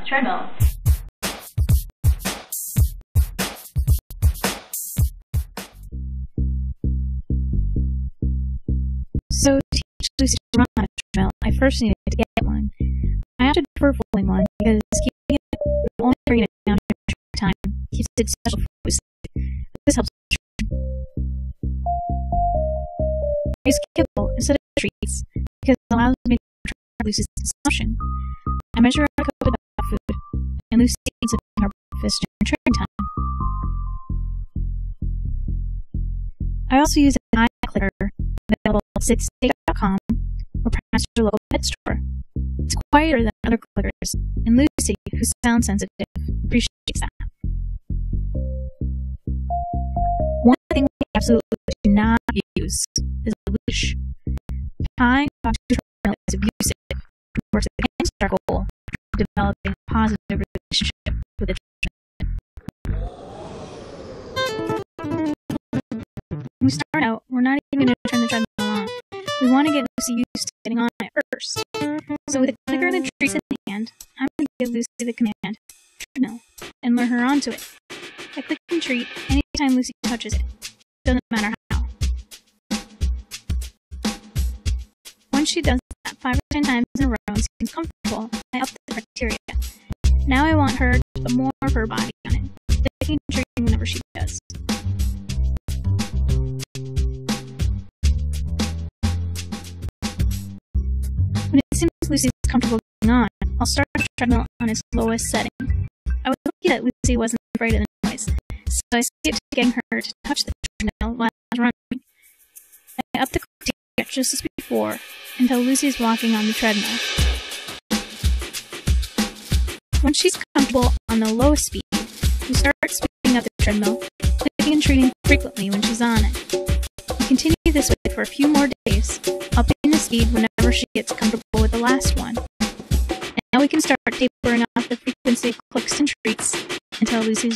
treadmill. So, to teach Lucy to run on a treadmill, I first needed to get one. I opted for a folding one because keeping it only bringing it down every time keeps it special for Lucy. This helps. I use kibble instead of treats because it allows me to control Lucy's consumption. I measure a cup of dog food, and Lucy eats her breakfast during training time. I also use an eye clicker available at sitsteak.com or perhaps your local pet store. It's quieter than other clickers, and Lucy, who's sound sensitive, appreciates that. One thing we absolutely do not use is a leash. Tying a dog to a treadmill is abusive and works against our goal of developing a positive relationship with the treadmill. When we start out, we're not even going to turn the treadmill on. We want to get Lucy used to getting on it first. So with a clicker and the treats in hand, I'm going to give Lucy the command, treadmill, and lure her onto it. I click and treat anytime Lucy touches it. Doesn't matter how. Once she does that 5 or 10 times in a row and seems comfortable, I up the criteria. Now I want her to put more of her body on it, clicking and treating whenever she does. When it seems Lucy's comfortable getting on, I'll start the treadmill on its lowest setting. I was lucky that Lucy wasn't afraid of the noise, so I skipped getting her to touch the treadmill while I was running. I upped the criteria just as before until Lucy's walking on the treadmill. Once she's comfortable on the lowest speed, we start speeding up the treadmill, clicking and treating frequently when she's on it. We continue this way for a few more days, upping the speed whenever she gets comfortable with the last one. And now we can start tapering off the frequency of clicks and treats until Lucy's